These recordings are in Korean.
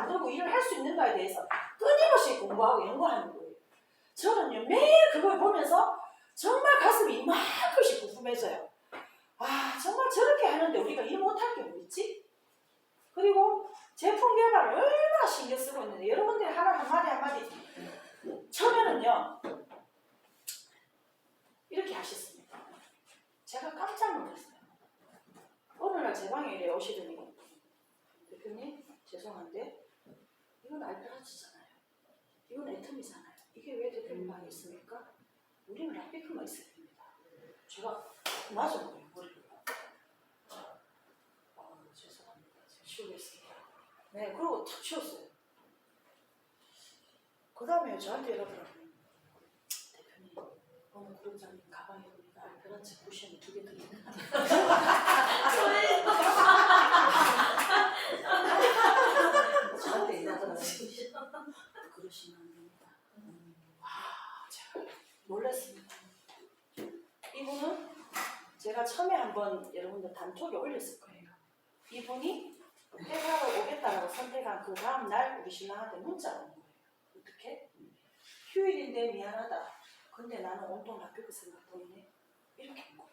만들고 일을 할 수 있는가에 대해서 끊임없이 공부하고 연구하는 거예요. 저는요 매일 그걸 보면서 정말 가슴이 이만큼씩 부풀면서요. 아 정말 저렇게 하는데 우리가 일 못할 게 뭐 있지? 그리고 제품 개발을 얼마나 신경 쓰고 있는데 여러분들이 하나 한마디 처음에는요 이렇게 하셨습니다. 제가 깜짝 놀랐어요. 어느 날 제 방에 이래 오시더니 대표님 죄송한데 이건 알파라치잖아요. 이건 애텀이잖아요. 이게 왜 대표님 방에 있습니까? 우리는 라피크만 있어야 됩니다. 제가 맞은 거예요. 머리를. 죄송합니다. 제가 치우겠습니다. 네, 그러고 탁 치웠어요. 그 다음에 저한테 이러더라고요. 대표님, 오늘 구독자님 가방에 보니까 알파라치 쿠션이 2개 들어있는 저한테 이러더라고요. 그러시면 안 됩니다. 와, 제가 놀랐습니다. 이분은 제가 처음에 한번 여러분들 단톡에 올렸을 거예요. 이분이 회사로 오겠다라고 선택한 그 다음 날 우리 신랑한테 문자가 온 거예요. 어떻게? 휴일인데 미안하다. 근데 나는 온통 라피크 생각뿐이네. 이렇게 한 거예요.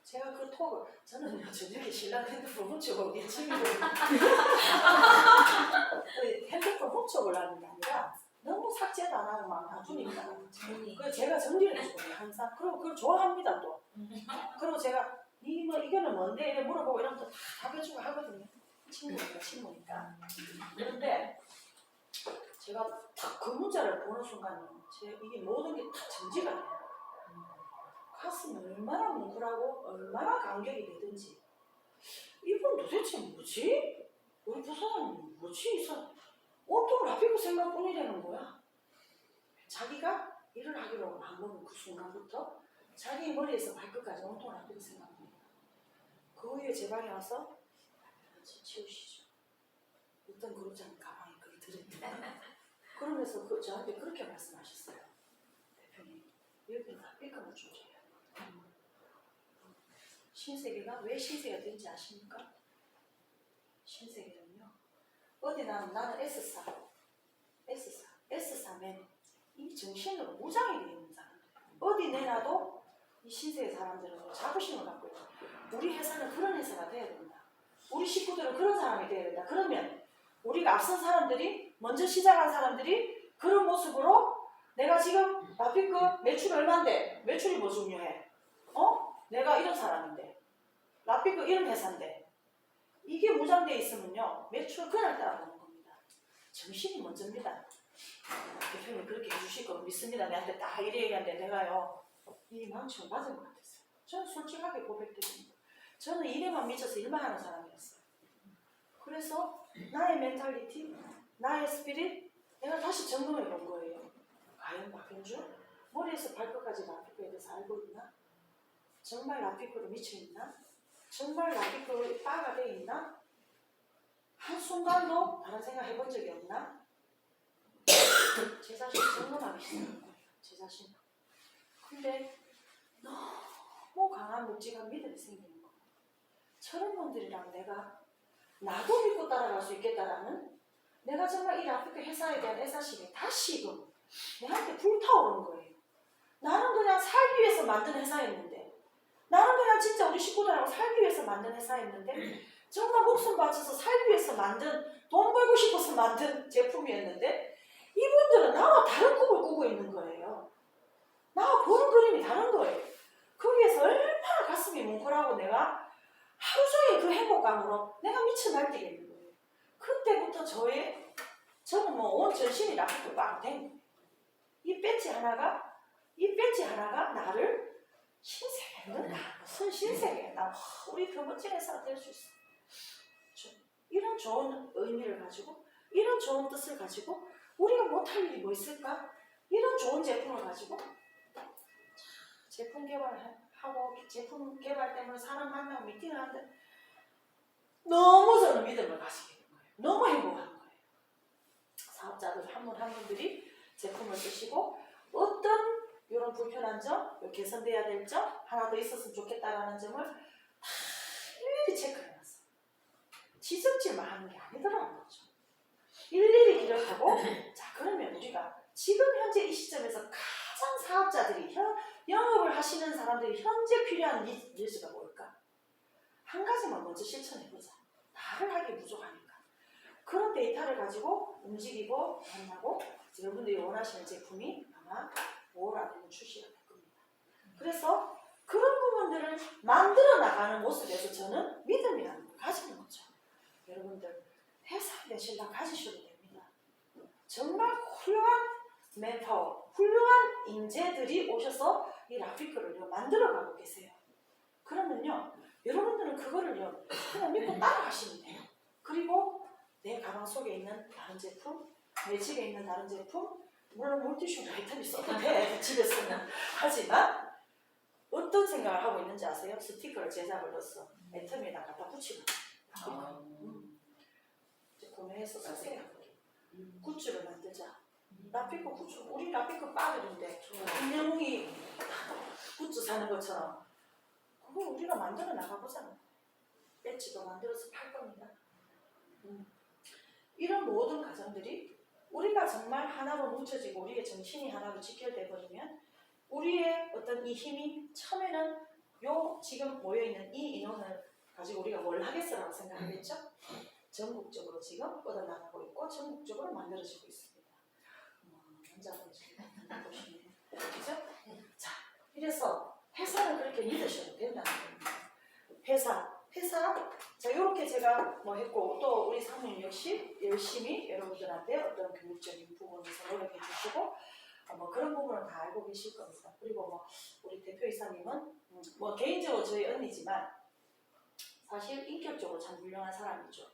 제가 그 톡을 저는요 저녁에 신랑 핸드폰 훔쳐보고 핸드폰 훔쳐보려는 게 아니라 너무 삭제도 안 하고 막 놔두니까 그래서 제가 정리를 해주거든요 항상. 그리고 그걸 좋아합니다 또. 그리고 제가 이거는 뭔데? 이래 물어보고 이러면 또 다 답해주고 하거든요. 친구니까. 그런데 제가 딱 그 문자를 보는 순간요 이게 모든 게 다 정지가 돼요. 가슴이 얼마나 뭉클하고 얼마나 감격이 되든지 이분 도대체 뭐지? 우리 부사장님 뭐지? 이 사람 온통 라피크 생각뿐이라는 거야. 자기가 일을 하기로 마음먹은 그 순간부터 자기 머리에서 발끝까지 온통 라피크 생각뿐이야. 그 후에 제 방에 와서 치우시죠. 어떤 그룹장님 가방에 그걸 들었대. 그러면서 저한테 그렇게 말씀하셨어요. 대표님 여기 라피크만 좀 줘요. 신세계가 왜 신세계가 된지 아십니까? 신세계는요 어디 나는 S사면 이 정신으로 무장이 되어 있는 사람들. 어디 내놔도 이 신세계 사람들은 자부심을 갖고 있죠. 우리 회사는 그런 회사가 돼야 된다. 우리 식구들은 그런 사람이 돼야 된다. 그러면 우리가 앞선 사람들이 먼저 시작한 사람들이 그런 모습으로 내가 지금 라피크 매출 얼마인데 매출이 뭐 중요해? 내가 이런 사람인데 라피크 이런 회사인데 이게 무장되어 있으면요 매출 그날 따라가는 겁니다. 정신이 먼저입니다. 대표님 그렇게 해주실 거 믿습니다. 내한테 딱 이래 얘기하는데 내가요 이 망치를 맞은 것 같았어요. 저는 솔직하게 고백드립니다. 저는 일에만 미쳐서 일만 하는 사람이었어요. 그래서 나의 멘탈리티, 나의 스피릿 내가 다시 점검해 본 거예요. 과연 박현주 머리에서 발끝까지 라피크에 대해서 알고 있나? 정말 라피크로 미쳐있나? 정말 라피크로 빠가 돼 있나? 한순간도 다른 생각 해본 적이 없나? 제 자신 점검하기 시작한 거예요. 제 자신. 근데 너무 강한 묵직한 믿음이 생기는 거예요. 저런 분들이랑 내가 나도 믿고 따라갈 수 있겠다라는 내가 정말 이 라피크 회사에 대한 애사심이 다시금 내한테 불타오르는 거예요. 나는 그냥 살기 위해서 만든 회사였는데 나는 그냥 진짜 우리 식구들하고 살기 위해서 만든 회사였는데 정말 목숨 바쳐서 살기 위해서 만든 돈 벌고 싶어서 만든 제품이었는데 이분들은 나와 다른 꿈을 꾸고 있는 거예요. 나와 보는 그림이 다른 거예요. 거기에서 얼마나 가슴이 뭉클하고 내가 하루 종일 그 행복감으로 내가 미쳐 날뛰겠는 거예요. 그때부터 저는 뭐 온 전신이 라피크 빵 된 거예요. 이 배지 하나가 나를 신세계 무슨 신세계 나 우리 더 멋진 회사가 될 수 있어. 이런 좋은 의미를 가지고 이런 좋은 뜻을 가지고 우리가 못할 일이 뭐 있을까? 이런 좋은 제품을 가지고 제품 개발하고 제품 개발 때문에 사람 만나고 미팅을 하는데 너무 저는 믿음을 가지게 된 거예요. 너무 행복한 거예요. 사업자들 한 분들이 제품을 쓰시고 어떤 이런 불편한 점, 개선돼야 될 점 하나 더 있었으면 좋겠다라는 점을 다 일일이 체크해놨어요. 지적질만 하는 게 아니더라고요. 일일이 기록하고 자 그러면 우리가 지금 현재 이 시점에서 가장 사업자들이 영업을 하시는 사람들이 현재 필요한 니즈가 뭘까? 한 가지만 먼저 실천해보자. 다를 하기 부족하니까. 그런 데이터를 가지고 움직이고 만나고 여러분들이 원하시는 제품이 아마 5월 안에는 출시가 될 겁니다. 그래서 그런 부분들을 만들어 나가는 모습에서 저는 믿음이라는 걸 가지는 거죠. 여러분들 회사에 대한 신뢰 가지셔도 됩니다. 정말 훌륭한 맨파워, 훌륭한 인재들이 오셔서 이 라피크를 만들어가고 계세요. 그러면요, 여러분들은 그거를요 그냥 믿고 따라가시면 돼요. 그리고 내 가방 속에 있는 다른 제품, 내 집에 있는 다른 제품, 물론 물티슈 아이템이 써도 돼, 집에서는. 하지만 어떤 생각을 하고 있는지 아세요? 스티커를 제작을 넣었어. 애텀에다 갖다 붙이고 구매해서 쓰세요. 굿즈를 만들자. 라피크 굿즈, 우리 라피크 빠들인데 김영웅이 굿즈 사는 것처럼 그거 우리가 만들어 나가보잖아. 배지도 만들어서 팔 겁니다. 이런 모든 과정들이 우리가 정말 하나로 뭉쳐지고 우리의 정신이 하나로 직결돼 버리면 우리의 어떤 이 힘이 처음에는 요 지금 모여있는 이 인원을 가지고 우리가 뭘 하겠어라고 생각하겠죠? 전국적으로 지금 뻗어나가고 있고 전국적으로 만들어지고 있습니다. 원장님 지금 보시면 그죠? 자, 이래서 회사를 그렇게 믿으셔도 된다는 겁니다. 회사 자 이렇게 제가 뭐 했고 또 우리 사모님 역시 열심히 여러분들한테 어떤 교육적인 부분에서 노력해 주시고 뭐 그런 부분을 다 알고 계실 겁니다. 그리고 뭐 우리 대표이사님은 뭐 개인적으로 저희 언니지만 사실 인격적으로 참 훌륭한 사람이죠.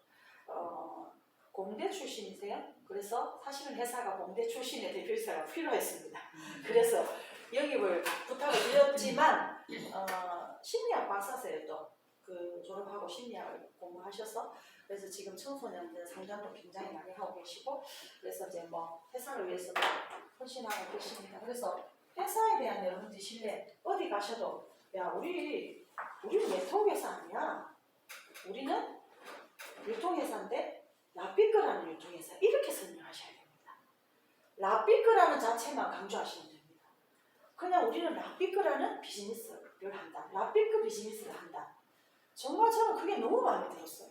공대 출신이세요? 그래서 사실은 회사가 공대 출신의 대표이사가 필요했습니다. 그래서 영입을 부탁을 드렸지만 심리학 박사세요. 또 그 졸업하고 심리학을 공부하셔서 그래서 지금 청소년들 상담도 굉장히 많이 하고 계시고 그래서 이제 뭐 회사를 위해서도 헌신하고 계십니다. 그래서 회사에 대한 여러분들 신뢰 어디 가셔도 야 우리는 네트워크회사 아니야. 우리는 유통회사인데 라피크라는 유통회사 이렇게 설명하셔야 됩니다. 라피크라는 자체만 강조하시면 됩니다. 그냥 우리는 라피크라는 비즈니스를 한다. 라피크 비즈니스를 한다. 정말 저는 그게 너무 마음에 들었어요.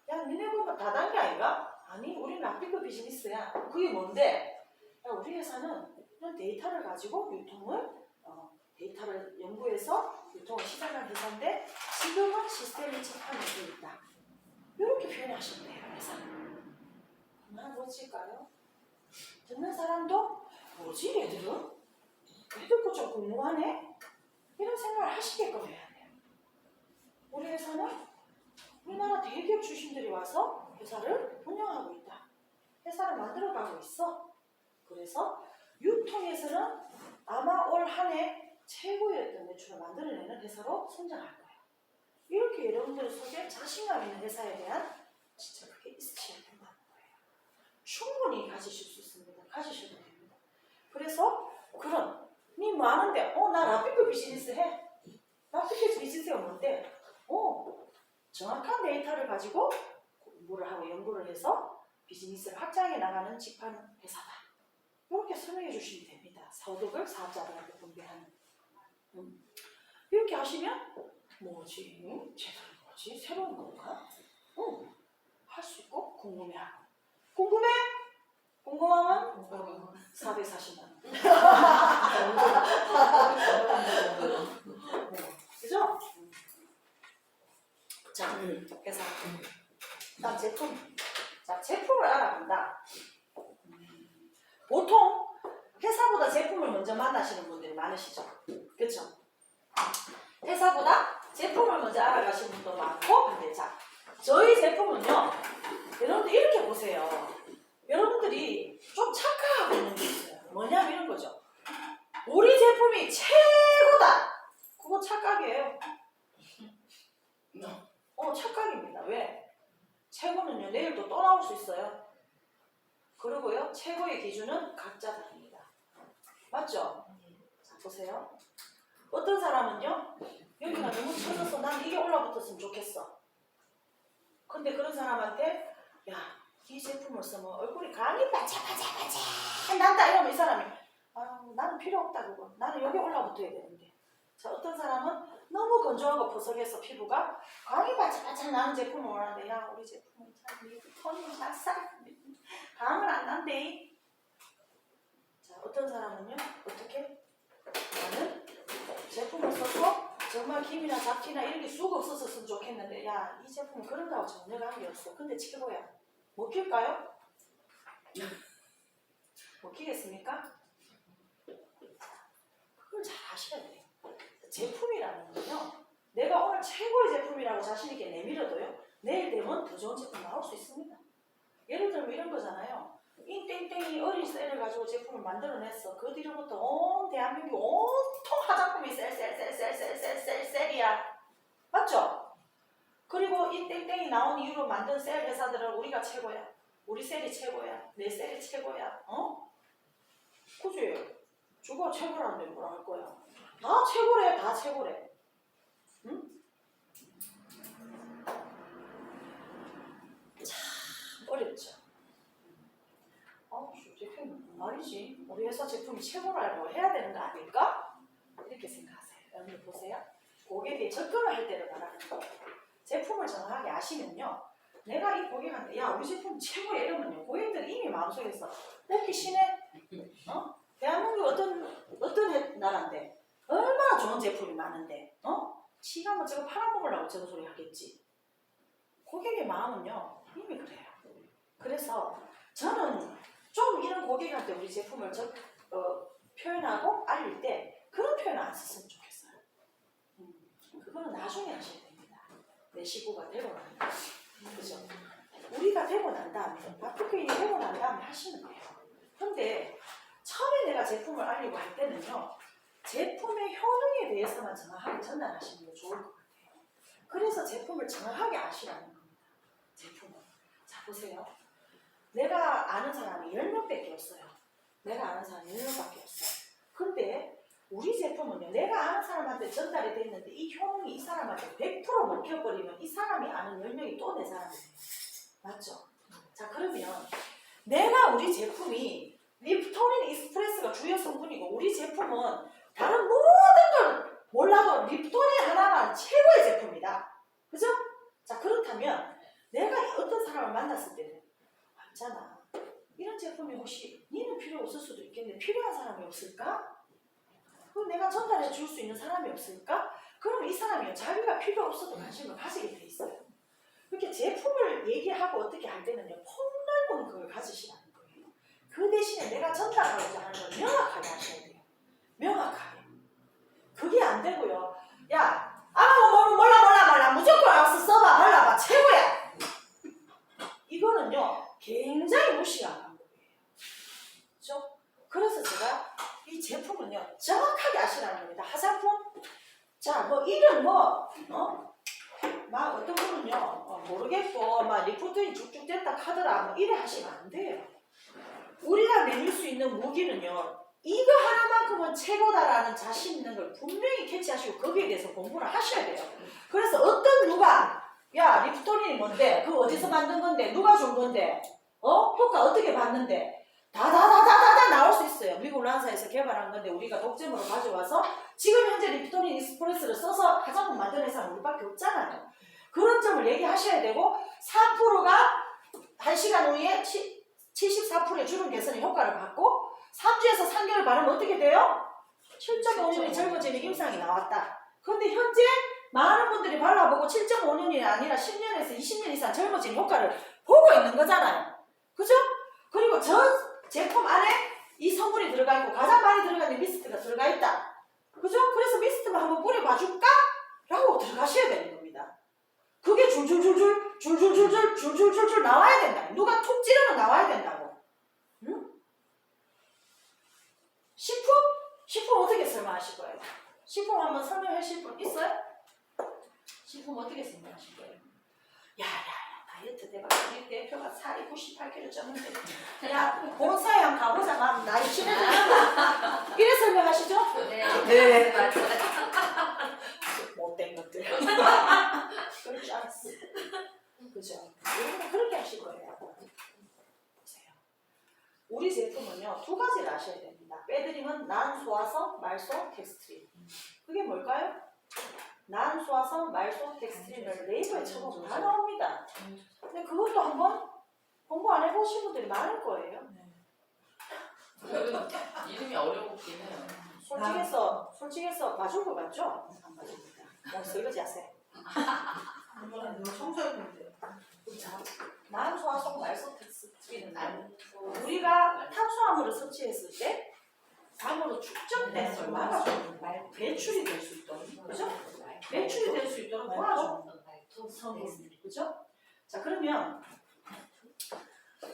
야 니네 보면 다단계 아닌가? 아니 우리는 라피크 비즈니스야. 그게 뭔데? 야, 우리 회사는 이런 데이터를 가지고 데이터를 연구해서 유통을 시작한 회사인데 지금은 시스템이 착한 게 있다. 이렇게 표현하시면 돼요. 회사는. 얼마나 멋질까요? 듣는 사람도 뭐지 얘들은? 얘들 거 좀 궁금하네? 이런 생각을 하시게끔 해야 돼요. 우리 회사는 우리나라 대기업 출신들이 와서 회사를 운영하고 있다. 회사를 만들어가고 있어. 그래서 유통에서는 아마 올 한 해 최고의 어떤 매출을 만들어내는 회사로 성장할 거예요. 이렇게 여러분들 속에 자신감 있는 회사에 대한 진짜 그게 있으셔야 된다는 거예요. 충분히 가지실 수 있습니다. 가지셔도 됩니다. 그래서 그런 니 뭐 하는데? 나 라피크 비즈니스 해. 라피크 비즈니스가 뭔데? 정확한 데이터를 가지고 공부를 하고 연구를 해서 비즈니스를 확장해 나가는 직판 회사다. 이렇게 설명해 주시면 됩니다. 소득을 사업자들한테 분배하는. 이렇게 하시면 뭐지? 제대로 뭐지? 새로운 건가? 할 수 있고 궁금해하고. 궁금해? 궁금하면 440만 원. 그죠? 자, 회사. 다음 제품. 자, 제품을 알아본다. 보통 회사보다 제품을 먼저 만나시는 분들이 많으시죠? 그렇죠? 회사보다 제품을 먼저 알아가시는 분도 많고 근데 자, 저희 제품은요. 여러분들 이렇게 보세요. 여러분들이 좀 착각하고 있는 게 있어요. 뭐냐면 이런 거죠. 우리 제품이 최고다. 그거 착각이에요. 착각입니다. 왜? 최고는요. 내일도 또 나올 수 있어요. 그리고요. 최고의 기준은 각자 다릅니다. 맞죠? 자, 보세요. 어떤 사람은요. 여기가 너무 쳐져서 난 이게 올라붙었으면 좋겠어. 근데 그런 사람한테 야 이 제품을 쓰면 얼굴이 간이 바짝바짝바짝 난다 이러면 이 사람이 아 나는 필요 없다 그거. 나는 여기 올라붙어야 되는데. 자 어떤 사람은 너무 건조하고 보석해서 피부가 광이 바짝바짝 나는 제품을 원하는데 야 우리 제품은 참 톤이 낯살 광은 안 난대. 자 어떤 사람은요 어떻게? 나는 제품을 써서 정말 김이나 잡티나 이런 게 쑥 없었으면 좋겠는데 야 이 제품은 그런 거하고 전혀 관계없어. 근데 최고야. 먹힐까요? 먹히겠습니까? 그걸 잘 아셔야 돼요. 제품이라는 건요. 내가 오늘 최고의 제품이라고 자신있게 내밀어도요. 내일 되면 더 좋은 제품 나올 수 있습니다. 예를 들면 이런 거잖아요. 이 땡땡이 어린 셀을 가지고 제품을 만들어냈어. 그 뒤로부터 온 대한민국 온통 화장품이 셀이야. 맞죠? 그리고 이 땡땡이 나온 이후로 만든 셀 회사들은 우리가 최고야. 우리 셀이 최고야. 내 셀이 최고야. 어? 그지? 주가 최고라는데 뭐라 할 거야. 다 최고래. 다 최고래. 응? 참 어렵죠. 제품 말이지. 우리 회사 제품이 최고라고 해야 되는 거 아닐까? 이렇게 생각하세요. 여러분 보세요. 고객이 접근을 할 때를 말하는 거예요. 제품을 정확하게 아시면요. 내가 이 고객한테 야 우리 제품 최고야 이러면요. 고객들이 이미 마음속에서 먹기 신해. 어? 대한민국 어떤 나라인데 얼마나 좋은 제품이 많은데 지가 뭐 저거 팔아먹으려고 저런 소리 하겠지. 고객의 마음은요. 이미 그래요. 그래서 저는 좀 이런 고객한테 우리 제품을 표현하고 알릴 때 그런 표현 안 썼으면 좋겠어요. 그거는 나중에 하셔야 됩니다. 내 식구가 되고 난 다음에. 그죠? 우리가 되고 난 다음에, 바쁘게 되고 난 다음에 하시는 거예요. 근데 처음에 내가 제품을 알리고 할 때는요. 제품의 효능에 대해서만 정확하게 전달하시는 게 좋을 것 같아요. 그래서 제품을 정확하게 아시라는 겁니다. 제품을. 자, 보세요. 내가 아는 사람이 10명밖에 없어요. 내가 아는 사람이 10명밖에 없어요. 근데 우리 제품은요. 내가 아는 사람한테 전달이 됐는데 이 효능이 이 사람한테 100% 먹혀버리면 이 사람이 아는 10명이 또 내 사람이에요. 맞죠? 자 그러면 내가 우리 제품이 립토닌 익스프레스가 주요 성분이고 우리 제품은 다른 모든 걸 몰라도 립토닌 하나만 최고의 제품이다. 그죠? 자 그렇다면 내가 어떤 사람을 만났을 때는 맞잖아. 이런 제품이 혹시 니는 필요 없을 수도 있겠는데 필요한 사람이 없을까? 그럼 내가 전달해 줄 수 있는 사람이 없을까? 그럼 이 사람이 자기가 필요 없어도 관심을 가지게 돼 있어요. 이렇게 제품을 얘기하고 어떻게 할 때는요. 폭넓은 그걸 가지시라는 거예요. 그 대신에 내가 전달하고자 하는 걸 명확하게 하셔야 돼요. 명확하게. 그게 안 되고요. 야, 몰라. 무조건 알아서 써봐. 발라봐. 최고야. 이거는요. 굉장히 무시한 방법이에요. 그렇죠? 그래서 제가 이 제품은요. 정확하게 아시라는 겁니다. 화장품. 자, 뭐 이름 막 어떤 분은요. 모르겠고 막 리포트이 쭉쭉 됐다 카더라 뭐 이래 하시면 안 돼요. 우리가 내밀 수 있는 무기는요. 이거 하나만큼은 최고다라는 자신 있는 걸 분명히 캐치하시고 거기에 대해서 공부를 하셔야 돼요. 그래서 누가 야 립토닌이 뭔데? 그거 어디서 만든 건데? 누가 준 건데? 효과 어떻게 봤는데? 다 나올 수 있어요. 미국 란사에서 개발한 건데 우리가 독점으로 가져와서 지금 현재 립토닌 익스프레스를 써서 화장품 만드는 회사는 우리밖에 없잖아요. 그런 점을 얘기하셔야 되고 3%가 1시간 후에 74%의 주름 개선의 효과를 받고 3주에서 3개월 바르면 어떻게 돼요? 7.5년의 젊어지는 임상이 나왔다. 그런데 현재 많은 분들이 발라보고 7.5년이 아니라 10년에서 20년 이상 젊어지는 효과를 보고 있는 거잖아요. 그죠? 그리고 전 제품 안에 이 성분이 들어가 있고 가장 많이 들어가는 미스트가 들어가 있다. 그죠? 그래서 미스트만 한번 뿌려봐 줄까? 라고 들어가셔야 되는 겁니다. 그게 줄줄줄 나와야 된다. 누가 툭 찌르면 나와야 된다고. 응? 식품? 식품 어떻게 설명하실 거예요? 식품 한번 설명하실 분 있어요? 식품 어떻게 설명하실 거예요? 야, 다이어트 대박. 우리 대표가 살이 98kg 쪘는데 야, 본사에 한번 가보자. 막 나이 친해지잖아. 이래 설명하시죠? 네. 맞아요. 못된 것들. 그럴 줄 알았어. 그죠? 그렇게 하실 거예요. 우리 제품은요, 두 가지를 아셔야 됩니다. 빼드림은 난소화성 말소 텍스트린. 그게 뭘까요? 난소화성 말소 텍스트린을 네이버에 쳐보면 다 나옵니다. 근데 그것도 한번 공부 안 해보신 분들이 많을 거예요. 이름이 어려웠긴 해요. 솔직해서 봐줄 것 같죠? 안 봐줍니다. 뭐 설거지 하세요. 이거는 청소했는데. 자, 난소화성 말소 텍스트린은 우리가 탄수화물을 섭취했을 때 당으로 축적된 얼마나 배출이 될 수 있도록, 그죠? 배출이 될 수 있도록 도와줘. 성분, 그죠? 자, 그러면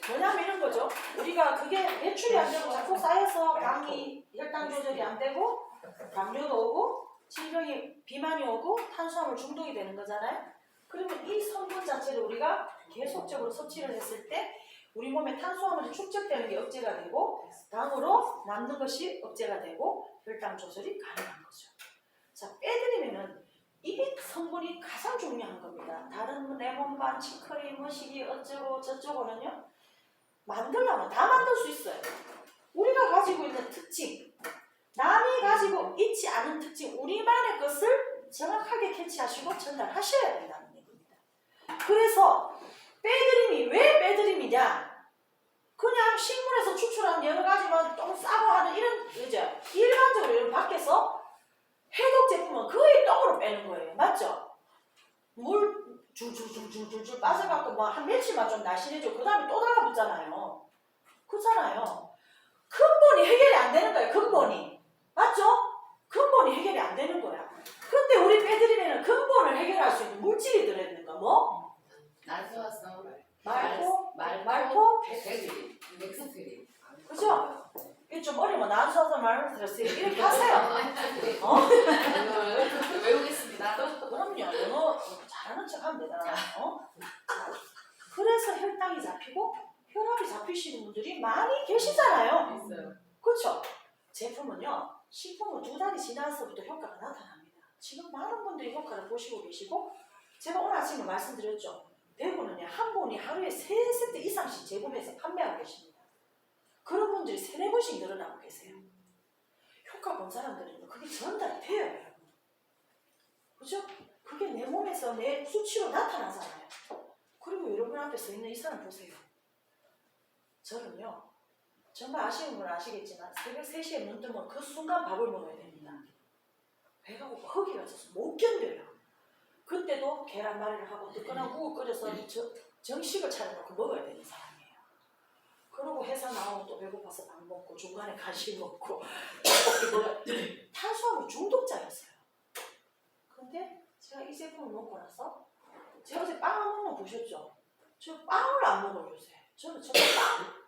뭐냐면 이런 거죠. 우리가 그게 배출이 안 되고 자꾸 쌓여서 당이 혈당 조절이 안 되고 당뇨도 오고 질병이 비만이 오고 탄수화물 중독이 되는 거잖아요. 그러면 이 성분 자체를 우리가 계속적으로 섭취를 했을 때 우리 몸에 탄수화물이 축적되는 게 억제가 되고 당으로 남는 것이 억제가 되고 혈당 조절이 가능한 거죠. 자, 빼드리면은 이 성분이 가장 중요한 겁니다. 다른 레몬 반, 치커리, 머시기 어쩌고 저쩌고는요 만들려면 다 만들 수 있어요. 우리가 가지고 있는 특징, 남이 가지고 있지 않은 특징, 우리만의 것을 정확하게 캐치하시고 전달하셔야 된다는 얘기입니다. 그래서 빼드림이 왜 빼드림이냐? 그냥 식물에서 추출한 여러 가지만 똥 싸고 하는 이런 이제 일반적으로 이런 밖에서 해독 제품은 거의 똥으로 빼는 거예요. 맞죠? 물 줄줄줄줄줄 빠져갖고 뭐 한 며칠만 좀 날씬해지고 그 다음에 또 달라붙잖아요. 그렇잖아요. 근본이 해결이 안 되는 거예요. 근본이. 맞죠? 근본이 해결이 안 되는 거야. 근데 우리 빼드리면 근본을 해결할 수 있는 물질이 들어있는 거 뭐? 난소화성 말포 텍스트린, 텍스트린. 그죠? 이게 좀 어려워. 난소화성 말포 텍스트린 이렇게 하세요. 외우겠습니다. 그럼요. 영어 잘하는 척 하면 되잖아. 그래서 혈당이 잡히고 혈압이 잡히시는 분들이 많이 계시잖아요. 있어요. 그렇죠? 제품은요. 식품은 2달이 지나서부터 효과가 나타납니다. 지금 많은 분들이 효과를 보시고 계시고 제가 오늘 아침에 말씀드렸죠. 대부분은요. 한 분이 하루에 3세트 이상씩 제공해서 판매하고 계십니다. 그런 분들이 3, 4번씩 늘어나고 계세요. 효과 본 사람들은 그게 전달이 돼요. 여러분. 그죠? 그게 내 몸에서 내 수치로 나타나잖아요. 그리고 여러분 앞에 서 있는 이 사람 보세요. 저는요. 정말 아시는 분은 아시겠지만 새벽 3시에 눈 뜨면 그 순간 밥을 먹어야 됩니다. 배가 고파 허기가 져서 못 견뎌요. 그때도 계란말이를 하고 뜨끈한 국을 끓여서 정식을 차려놓고 먹어야 되는 사람이에요. 그러고 회사 나오면 또 배고파서 밥 먹고 중간에 간식 먹고 탄수화물 중독자였어요. 근데 제가 이 제품을 먹고 나서 제가 어제 빵 한 번만 보셨죠? 저 빵을 안 먹어요 요새. 저는 정말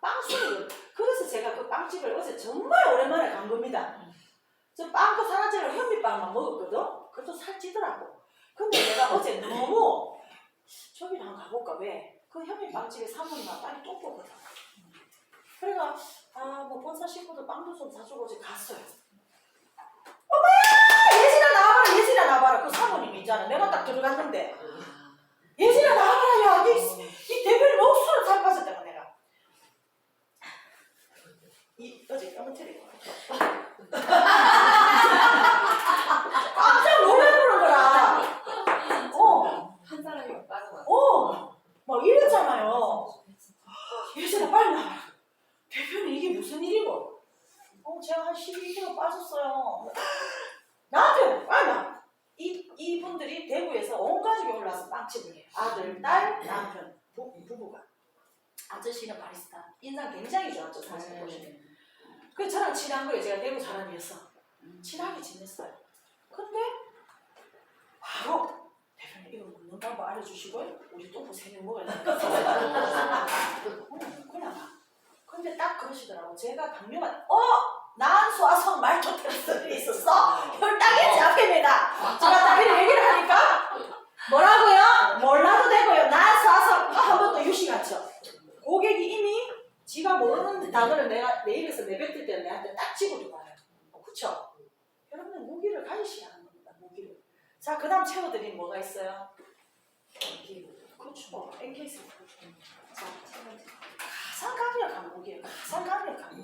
빵수를 그래서 제가 그 빵집을 어제 정말 오랜만에 간 겁니다. 저 빵도 사라지고 현미빵만 먹었거든? 그래도 살찌더라고. 근데 내가 어제 너무 저기를 한번 가볼까 왜? 그 현미빵집에 사모님하고 딸이 똥 뽑거든. 그래가 뭐 본사 식구들 빵도 좀 사주고 어제 갔어요. 엄마야! 예진아 나와봐라 예진아 나와봐라. 그 사모님이 있잖아. 내가 딱 들어갔는데 예진아 나와봐라. 야, 이 대표님 억수로 살 빠졌다가 내가 어제 뼈무틀이 깜짝 놀라보는 거라. 한 사람이 빠져나. 막 이랬잖아요. 예진아 빨리 나와라. 대표님 이게 무슨 일이고? 제가 한 12kg 빠졌어요. 나한테 빨리 나와. 이분들이 대구에서 온 가족이 올라와서 빵집을 해요. 아들, 딸, 남편, 부부가. 아저씨는 바리스타. 인상 굉장히 좋았죠. 사진 보시면. 그래서 저랑 친한 거예요. 제가 대구 사람이어서. 친하게 지냈어요. 근데 바로 대표님 이거 먹는 방법 알려주시고요. 우리 똥꼬 3명 먹어야 되니까. 그냥. 근데 딱 그러시더라고. 제가 당뇨가 난소화성 말포 텍스트린이 있었어? 혈당이 잡힙니다. 제가 딱 이렇게 얘기를 하니까 뭐라고요? 몰라도 되고요. 난소화성 한 번 더 유식하죠. 고객이 이미 지가 모르는 단어를 내가 내 입에서 내뱉을 때 내한테 딱 집어줘봐요. 그쵸? 여러분은 무기를 가지시라는 겁니다. 무기를. 자, 그 다음 채워드린 뭐가 있어요? 그렇죠. NK 세트. 자, 가장 강력한 무기. 무기를 가장 강력한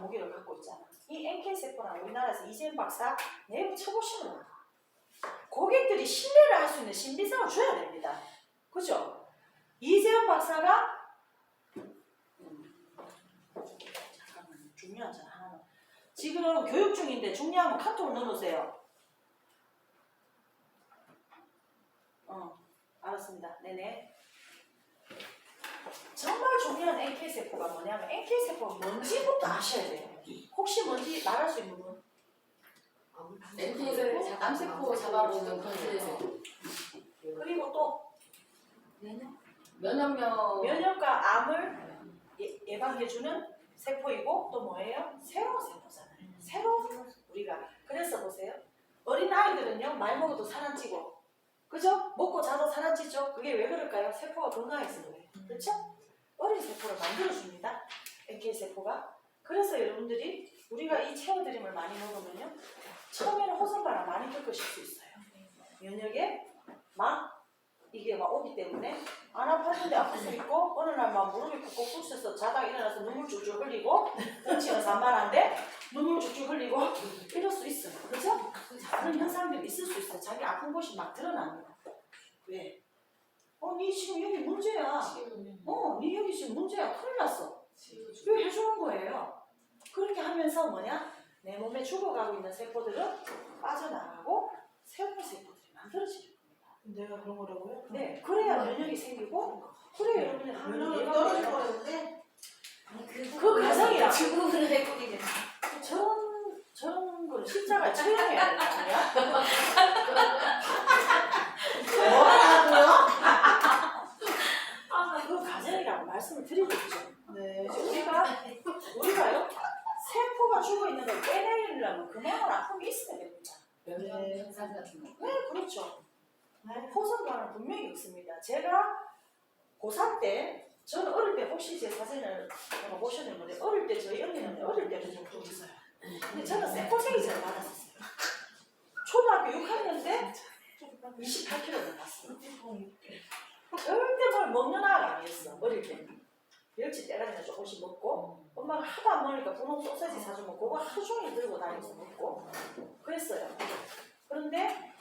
무기를 갖고 있잖아. 이 NK세포랑 우리나라에서 이재현 박사 내부 쳐보시면 알아. 고객들이 신뢰를 할 수 있는 신비성을 줘야 됩니다. 그죠? 이재현 박사가 잠깐만 중요한 점 하나만. 지금 교육 중인데 중요하면 카톡을 넣어놓으세요. 알았습니다. 네네. 정말 중요한 NK세포가 뭐냐면 NK세포가 뭔지부터 아셔야 돼요. 혹시 뭔지 말할 수 있는 분? NK세포, 암세포 잡아주는 건조세포. 그리고 또 면역력. 면역과 암을 예방해주는 세포이고 또 뭐예요? 새로운 세포잖아요. 새로운 우리가 그래서 보세요. 어린 아이들은요 말 먹어도 살안찌고 그죠? 먹고 자도 살안찌죠? 그게 왜 그럴까요? 세포가 건강해서 그래요. 그렇죠? 어린 세포를 만들어줍니다. NK세포가. 그래서 여러분들이 우리가 이 체어드림을 많이 먹으면요 처음에는 호선바람 많이 겪으실 수 있어요. 면역에 막 이게 막 오기 때문에 안 아팠는데 아플 수 있고 어느 날 막 무릎이 꾹꾹 쑤셔서 자다가 일어나서 눈물 쭉쭉 흘리고 뭉치는 산만한데 눈물 쭉쭉 흘리고 이럴 수 있어요. 그죠? 그런 현상들이 있을 수 있어요. 자기 아픈 곳이 막 드러납니다. 왜? 니 지금 여기 문제야. 니 여기 지금 문제야. 큰일 났어. 왜 해주는 거예요? 그렇게 하면서 뭐냐? 내 몸에 죽어가고 있는 세포들은 빠져나가고 새로운 세포들이 만들어지는 겁니다. 내가 그런 거라고요? 네, 그래야 면역이 생기고 그래야 여러분이 면역이 떨어질 거였는데 그 과정이라 죽음을 해버리는. 저런 걸 십자가 체험해야 되는 거야? 뭐라고요? 그 과정이라고 말씀을 드리고 있죠. 네. 우리가요 세포가 죽어 있는 걸 빼내려면 그만한 아픔이 있어야 됩니다. 면역 현상 같은 거. 네, 그렇죠. 호선과는 분명히 있습니다. 제가 고3 때, 저는 어릴 때 혹시 제 사진을 보셨는데 어릴 때 저희 언니는 어릴 때도 좀 있어요. 근데 저는 세포세이즈를 받았었어요. 초등학교 6학년 때 28kg 나갔어요. 절대 뭘 먹는 아가 아니었어. 어릴 때. 멸치 때가니까 조금씩 먹고 엄마가 하도 안 먹으니까 분홍 소세지 사주면 그거 하루 종일 들고 다니면서 먹고 그랬어요. 그런데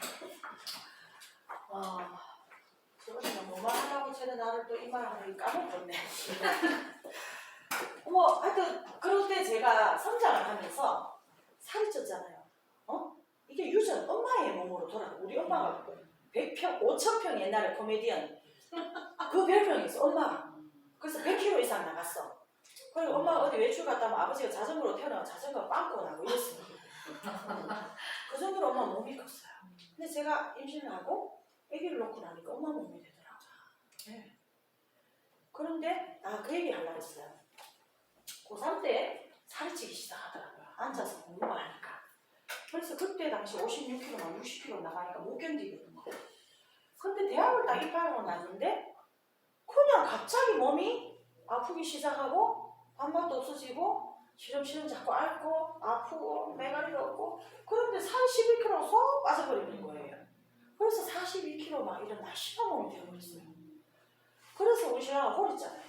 저번에 뭐만 하려고 쟤는 나를 또 이 말 하는 까먹었네. 하여튼 그럴 때 제가 성장을 하면서 살이 쪘잖아요. 이게 유전 엄마의 몸으로 돌아가. 우리 엄마가 100평, 5,000평 옛날에 코미디언 그 별명이 있어. 엄마가. 그래서 100kg 이상 나갔어. 그리고 엄마가 어디 외출 갔다 오면 아버지가 자전거로 태어나고 자전거 빵꾸 나고 이랬어요. 그 정도로 엄마 몸이 컸어요. 근데 제가 임신을 하고 아기를 놓고 나니까 엄마 몸이 되더라고요. 네. 그런데 그 얘기 하려고 했어요. 고3 때 살이 찌기 시작하더라고요. 앉아서 공부만 하니까. 그래서 그때 당시 56kg만 60kg 나가니까 못 견디거든요. 근데 대학을 딱 입학하고 났는데 그냥 갑자기 몸이 아프기 시작하고 밥맛도 없어지고 시름시름 자꾸 앓고 아프고 매가리가 없고 그런데 살 11kg가 쏙 빠져버리는 거예요. 그래서 42kg 막 이런 날씬한 몸이 되어버렸어요. 그래서 우리 신랑은 홀있잖아요.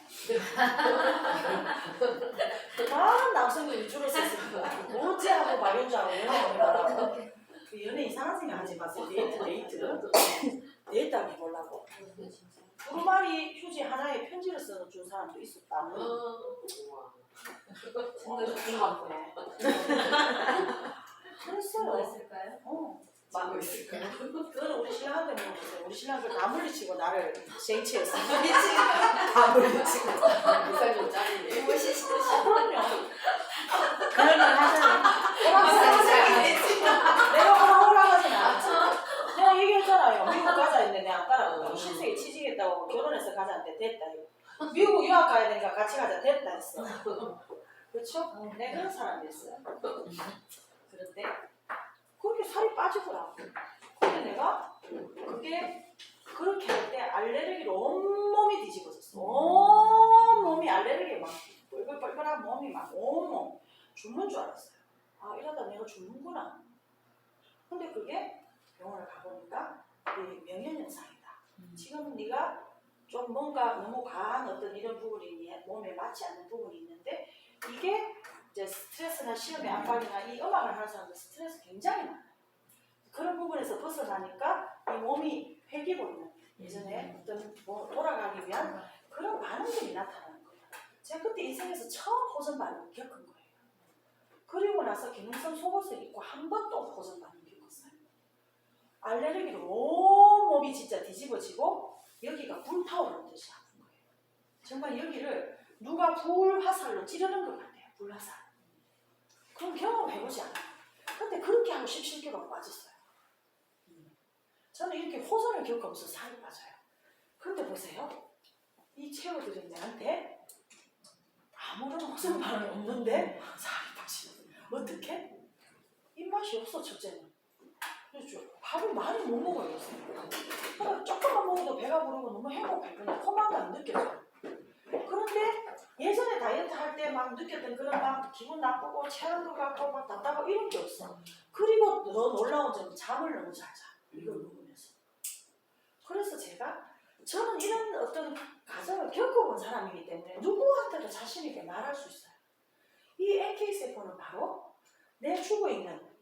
많은 남성들이 줄을 섰으니까 어찌하고 말연주하고 연애하고 그 연애 이상한 생각 하지 마세요. 데이트 하기 보려고. 두루마리 휴지 하나에 편지를 써준 사람도 있었다. 그랬어요. 뭐 있을까요? 막고 있을까요? 그거는 우리 신랑한테 물어보세요. 우리 신랑 다 물리치고 나를 쟁취했어. 다 물리치고. 무슨 짜리네. 그럼요. 그런 말 하잖아요. 내가 오라가진 않았지. 내가 얘기했잖아요. 미국 가자 했는데 내가 안 따라가고 신세계 취직했다고 결혼해서 가자는데 됐다. 미국 유학 가야 되니까 같이 가자 됐다 했어. 그렇죠? 내가 그런 사람이었어요. 그런데 그렇게 살이 빠지더라고. 근데 내가 그게 그렇게 할 때 알레르기로 온몸이 뒤집어졌어. 온몸이 알레르기 막 뻘뻘뻘뻘한 몸이 막 온몸 죽는 줄 알았어요. 이러다 내가 죽는구나. 근데 그게 병원을 가보니까 명현현상이다. 지금 네가 좀 뭔가 너무 과한 어떤 이런 부분이 몸에 맞지 않는 부분이 있는데 이게 이제 스트레스나 시험의 압박이나 이 음악을 하는 사람들 스트레스 굉장히 많아요. 그런 부분에서 벗어나니까 이 몸이 회귀고 있는 예전에 어떤 뭐 돌아가기 위한 그런 반응들이 나타나는 거예요. 제가 그때 인생에서 처음 호전 반응을 겪은 거예요. 그리고 나서 기능성 속옷을 입고 한 번 또 호전 반응을 겪었어요. 알레르기로 온몸이 진짜 뒤집어지고 여기가 불타오르는 듯이 아픈 거예요. 정말 여기를 누가 불화살로 찌르는 것 같아요. 불화살. 그런 경험 해보지 않아요. 근데 그렇게 하고 17kg가 빠졌어요. 저는 이렇게 호전을 겪으면서 살이 빠져요. 그런데 보세요. 이 체어들은 내한테 아무런 호전 반응이 없는데 살이 빠지는 거예요. 어떻게? 입맛이 없어 첫째는. 그렇죠. 밥을 많이 못 먹어요 요새. 그러니까 조금만 먹어도 배가 부르고 너무 행복해. 그냥 포만감이 느껴져요. 그런데 예전에 다이어트 할 때 막 느꼈던 그런 막 기분 나쁘고 체한 것 같고 막 답답하고 이런 게 없어. 그리고 더 놀라운 점은 잠을 너무 잘 자. 이걸 먹으면서. 그래서 저는 이런 어떤 과정을 겪어본 사람이기 때문에 누구한테도 자신 있게 말할 수 있어요. 이 NK세포는 바로 내 죽어 있는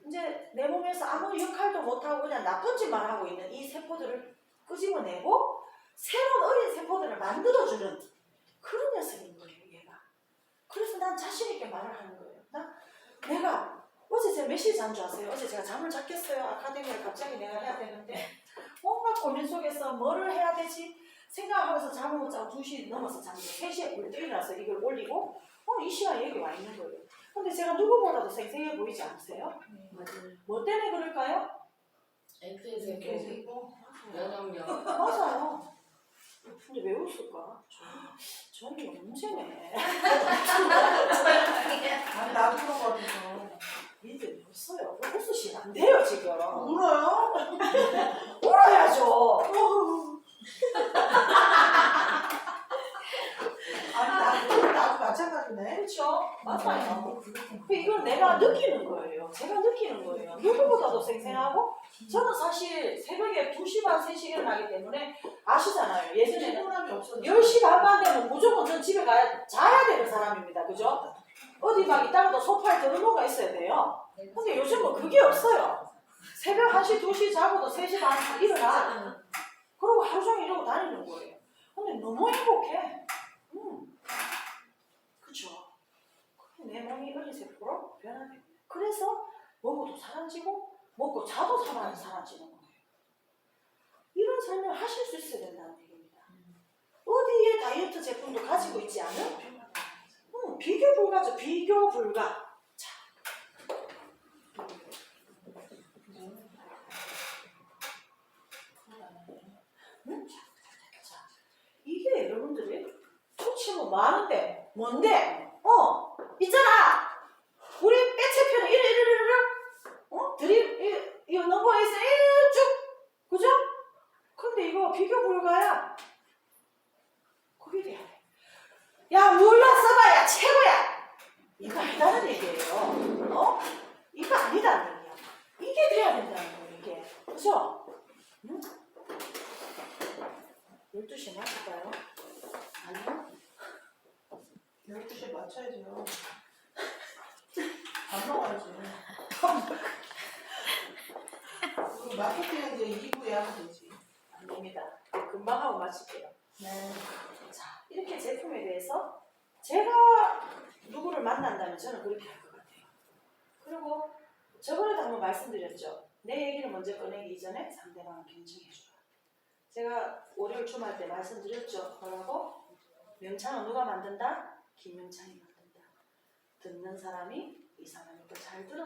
이제 내 몸에서 아무 역할도 못하고 그냥 나쁜 짓만 하고 있는 이 세포들을 끄집어내고 새로운 어린 세포들을 만들어주는 그런 녀석인 거예요, 얘가. 그래서 난 자신 있게 말을 하는 거예요. 내가 어제 제가 몇 시에 잔 줄 아세요? 어제 제가 잠을 잤겠어요. 아카데미를 갑자기 내가 해야 되는데 온갖 고민 속에서 뭐를 해야 되지? 생각하면서 잠을 못 자고 2시 넘어서 잤는데 3시에 불 일어나서 이걸 올리고 이 시간에 여기 와 있는 거예요. 근데 제가 누구보다도 생생해 보이지 않으세요? 맞아요. 뭐 때문에 그럴까요? NK세포 면역력. 맞아요. 근데 왜 웃을까? 저는 문제네. 아니 나도 그런 거 같아서. 니들 웃어요. 왜 웃으시면 안 돼요 지금. 울어요? 울어야죠. 아니 나도 마찬가지네. 그렇죠? 맞아요. 이건 내가 느끼는 거예요. 제가 느끼는 거예요. 누구보다도 생생하고 저는 사실 새벽에 2시 반, 3시에 일어나기 때문에 아시잖아요. 예전에는 피곤함이 없어서. 10시 반만 되면 무조건 전 집에 자야 되는 사람입니다. 그죠? 어디 막 이따가도 소파에 들어놓가 있어야 돼요. 근데 요즘은 그게 없어요. 새벽 1시, 2시 자고도 3시 반 일어나. 그러고 하루 종일 이러고 다니는 거예요. 근데 너무 행복해. 그쵸? 내 몸이 어린 세포로 변하게. 그래서 먹어도 사라지고 먹고 자도 사라지는 거예요. 이런 삶을 하실 수 있어야 된다는 얘기입니다. 어디에 다이어트 제품도 가지고 있지 않은? 비교 불가죠. 비교 불가. 자. 자. 이게 여러분들이 초치면 많은데 뭔데? 있잖아. 우리 빼체표는 이거 넘버에서 쭉 그죠? 근데 이거 비교 불가야. 그게 돼야 돼. 야 몰랐어봐야 최고야. 이거 아니다는 얘기예요. 이거 아니다는 얘기야. 이게 돼야 된다는 거예요. 이게 그죠? 응? 12시에 맞을까요? 아니요? 12시에 맞춰야죠. 밥 먹어야지. 그 마케팅은 이제 2부에 하면 되지. 안 됩니다. 금방 하고 마칠게요. 네. 자, 이렇게 제품에 대해서 제가 누구를 만난다면 저는 그렇게 할 것 같아요. 그리고 저번에도 한번 말씀드렸죠. 내 얘기를 먼저 꺼내기 이전에 상대방을 경청해주라. 제가 월요일 주말 때 말씀드렸죠. 뭐라고? 명창은 누가 만든다? 김명창이 만든다. 듣는 사람이 이 사람이 잘 들어.